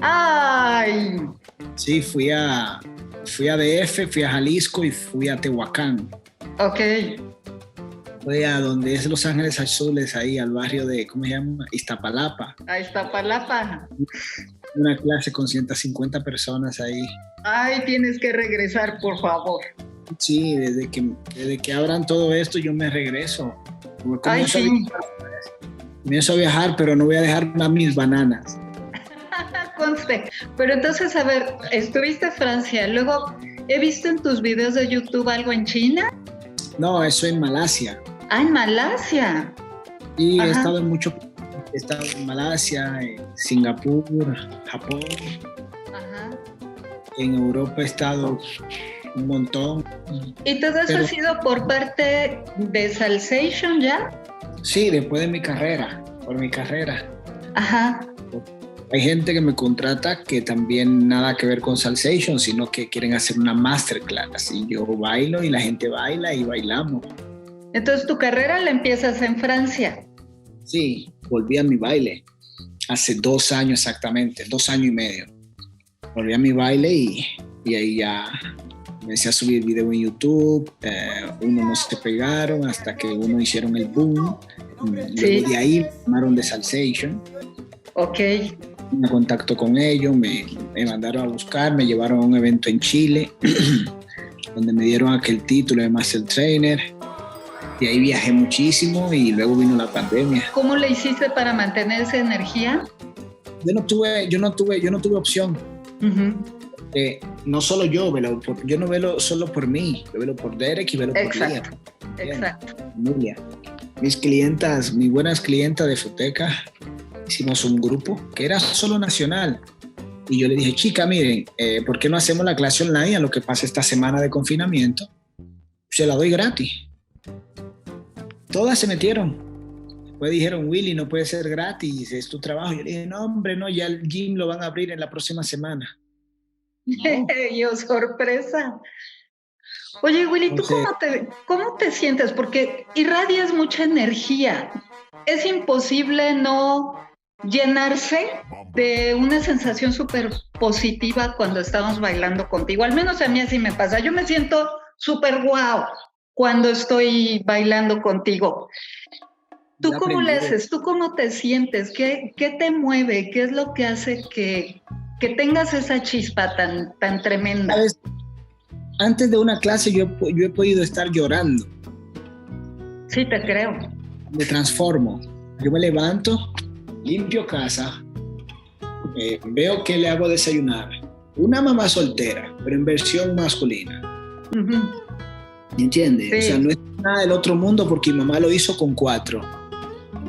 ¡Ay! Sí, fui a DF, fui a Jalisco y fui a Tehuacán. Ok. Fui a donde es Los Ángeles Azules, ahí al barrio de, ¿cómo se llama? Iztapalapa. Ahí está Palapa. Una clase con 150 personas ahí. Ay, tienes que regresar, por favor. Sí, desde que abran todo esto yo me regreso. Ay, sí. Comienzo a viajar, pero no voy a dejar a mis bananas. Conste. Pero entonces, a ver, estuviste en Francia, luego he visto en tus videos de YouTube algo en China. No, eso en Malasia. Ah, en Malasia. Y he Ajá. estado he estado en Malasia, en Singapur, Japón. Ajá. En Europa he estado un montón. ¿Y todo eso ha sido por parte de Salsation ya? Sí, después de mi carrera, por mi carrera. Ajá. Hay gente que me contrata que también nada que ver con Salsation, sino que quieren hacer una masterclass y yo bailo y la gente baila y bailamos. Entonces tu carrera la empiezas en Francia. Sí, volví a mi baile hace 2 años exactamente, 2 años y medio. Volví a mi baile y ahí ya comencé a subir video en YouTube, uno no se pegaron hasta que uno hicieron el boom. Sí. Luego de ahí me llamaron de Salsation. Ok. Me contacto con ellos, me mandaron a buscar, me llevaron a un evento en Chile, donde me dieron aquel título de Master Trainer. Y ahí viajé muchísimo y luego vino la pandemia. ¿Cómo le hiciste para mantener esa energía? Yo no tuve opción. Uh-huh. No solo yo no velo solo por mí, yo velo por Derek y velo por Lía. Exacto. Familia. Mis buenas clientas de Futeca, hicimos un grupo que era solo nacional. Y yo le dije, chica, miren, ¿por qué no hacemos la clase online a lo que pasa esta semana de confinamiento? Se la doy gratis. Todas se metieron. Después dijeron, Willy, no puede ser gratis, es tu trabajo. Yo le dije, no, hombre, no, ya el gym lo van a abrir en la próxima semana. No. Yo, sorpresa. Oye, Willy, ¿tú cómo te sientes? Porque irradias mucha energía. Es imposible no llenarse de una sensación súper positiva cuando estamos bailando contigo. Al menos a mí así me pasa. Yo me siento súper guau cuando estoy bailando contigo. ¿Tú cómo le haces? ¿Tú cómo te sientes? ¿Qué te mueve? ¿Qué es lo que hace que tengas esa chispa tan tremenda? ¿Sabes? Antes de una clase yo he podido estar llorando. Sí, te creo. Me transformo. Yo me levanto, limpio casa, veo que le hago desayunar. Una mamá soltera, pero en versión masculina. Uh-huh. ¿Me entiendes? Sí. O sea, no es nada del otro mundo porque mi mamá lo hizo con 4.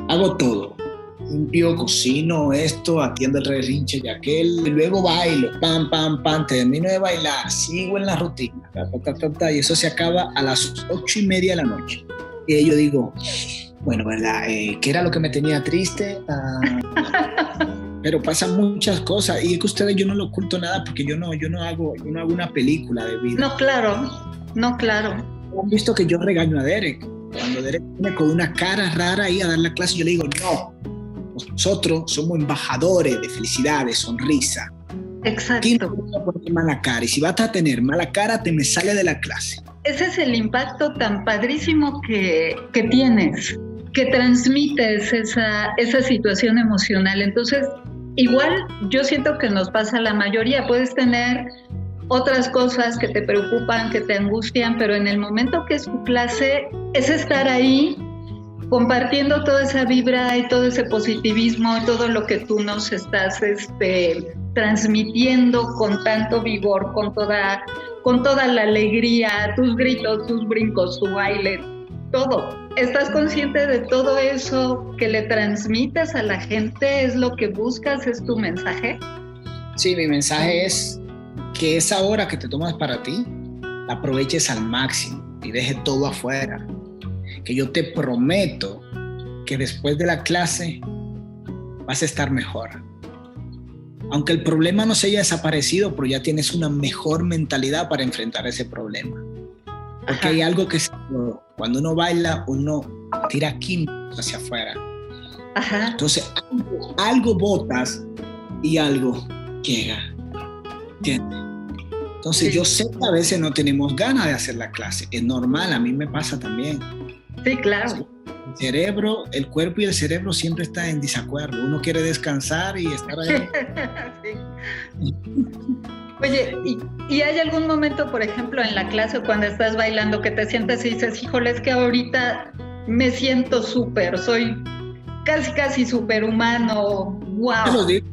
Hago todo. Limpio, cocino esto, atiendo el relinche de aquel, y luego bailo, pam, pam, pam, termino de bailar, sigo en la rutina, y eso se acaba a las 8:30 de la noche. Y yo digo, bueno, ¿verdad? ¿Qué era lo que me tenía triste? Pero pasan muchas cosas y es que ustedes, yo no lo oculto nada porque yo no hago una película de vida. No, claro. Han visto que yo regaño a Derek. Cuando Derek viene con una cara rara ahí a dar la clase, yo le digo, no, nosotros somos embajadores de felicidad, de sonrisa. Exacto. Aquí no vas a poner mala cara y si vas a tener mala cara, te me sale de la clase. Ese es el impacto tan padrísimo que tienes, que transmites esa situación emocional. Entonces, igual yo siento que nos pasa a la mayoría. Puedes tener otras cosas que te preocupan, que te angustian, pero en el momento que es tu clase, es estar ahí compartiendo toda esa vibra y todo ese positivismo y todo lo que tú nos estás transmitiendo con tanto vigor, con toda la alegría, tus gritos, tus brincos, tu baile, todo. ¿Estás consciente de todo eso que le transmites a la gente? ¿Es lo que buscas? ¿Es tu mensaje? Sí, mi mensaje es que esa hora que te tomas para ti, la aproveches al máximo y deje todo afuera. Que yo te prometo que después de la clase vas a estar mejor. Aunque el problema no se haya desaparecido, pero ya tienes una mejor mentalidad para enfrentar ese problema. Porque Ajá. Hay algo que cuando uno baila, uno tira químicos hacia afuera. Ajá. Entonces, algo botas y algo llega. ¿Entiendes? Entonces yo sé que a veces no tenemos ganas de hacer la clase. Es normal, a mí me pasa también. Sí, claro. El cerebro, el cuerpo y el cerebro siempre están en desacuerdo. Uno quiere descansar y estar ahí. Sí. Oye, ¿y hay algún momento, por ejemplo, en la clase o cuando estás bailando que te sientes y dices, híjole, es que ahorita me siento súper, soy casi superhumano, wow? Yo los digo,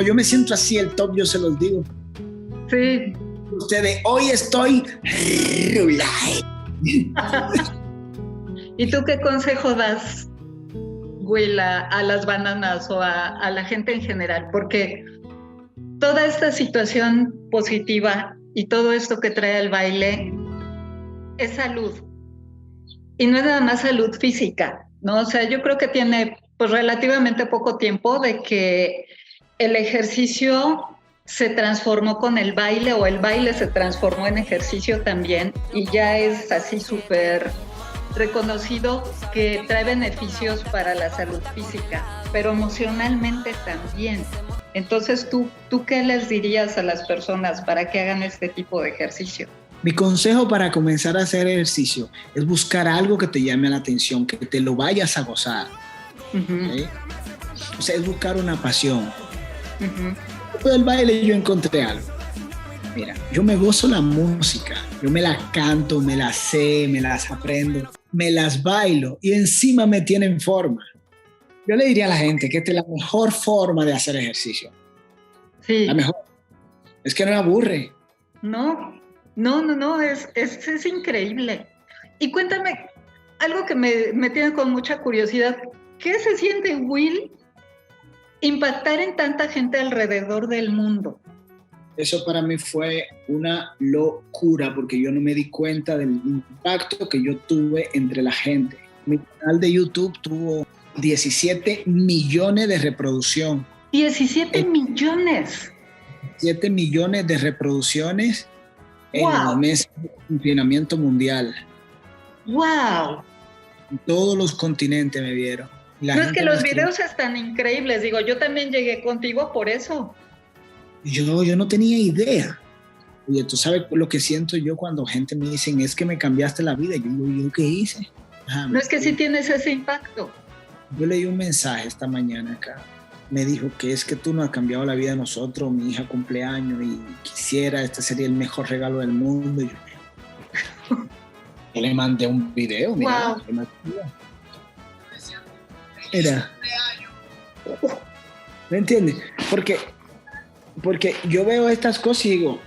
yo me siento así, el top, yo se los digo. Sí. Ustedes, hoy estoy ¿Y tú qué consejo das, Will, a las bananas o a la gente en general? Porque toda esta situación positiva y todo esto que trae el baile es salud. Y no es nada más salud física, ¿no? O sea, yo creo que tiene pues relativamente poco tiempo de que el ejercicio se transformó con el baile o el baile se transformó en ejercicio también y ya es así súper reconocido que trae beneficios para la salud física, pero emocionalmente también. Entonces, ¿tú qué les dirías a las personas para que hagan este tipo de ejercicio? Mi consejo para comenzar a hacer ejercicio es buscar algo que te llame la atención, que te lo vayas a gozar. ¿Okay? O sea, es buscar una pasión. Del baile yo encontré algo. Mira, yo me gozo la música, yo me la canto, me la sé, me las aprendo, me las bailo y encima me tiene en forma. Yo le diría a la gente que esta es la mejor forma de hacer ejercicio. Sí. La mejor. Es que no me aburre. No, es increíble. Y cuéntame, algo que me tiene con mucha curiosidad, ¿qué se siente, Will, impactar en tanta gente alrededor del mundo? Eso para mí fue una locura porque yo no me di cuenta del impacto que yo tuve entre la gente. Mi canal de YouTube tuvo 17 millones de reproducción. 17 millones. 7 millones de reproducciones en los meses de confinamiento mundial. ¡Wow! Todos los continentes me vieron. No es que los videos están increíbles. Digo, yo también llegué contigo por eso. Yo no tenía idea. Oye, tú sabes lo que siento yo cuando gente me dice, es que me cambiaste la vida. Yo digo, ¿yo qué hice? No es que sí tienes ese impacto. Yo leí un mensaje esta mañana acá. Me dijo que es que tú nos has cambiado la vida de nosotros. Mi hija cumpleaños y quisiera, este sería el mejor regalo del mundo. Y yo le mandé un video. Mira, wow. Mira. ¿Me entiendes? Porque yo veo estas cosas y digo,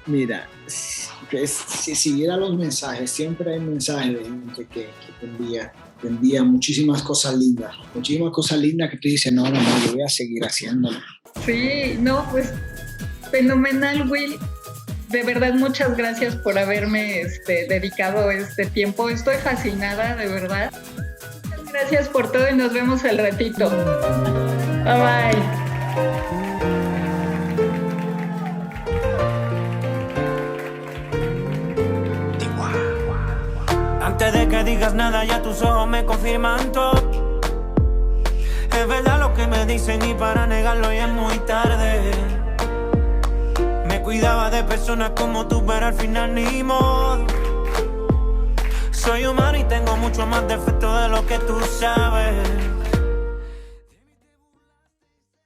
mira, si siguiera los mensajes, siempre hay mensajes de gente que te envía muchísimas cosas lindas que tú dices, no, yo voy a seguir haciéndolo. Sí, no, pues fenomenal, Will. De verdad, muchas gracias por haberme dedicado este tiempo. Estoy fascinada, de verdad. Muchas gracias por todo y nos vemos al ratito. Bye bye. Antes de que digas nada, ya tus ojos me confirman todo. Es verdad lo que me dicen y para negarlo ya es muy tarde. Me cuidaba de personas como tú, pero al final ni modo. Soy humano y tengo mucho más defectos de lo que tú sabes.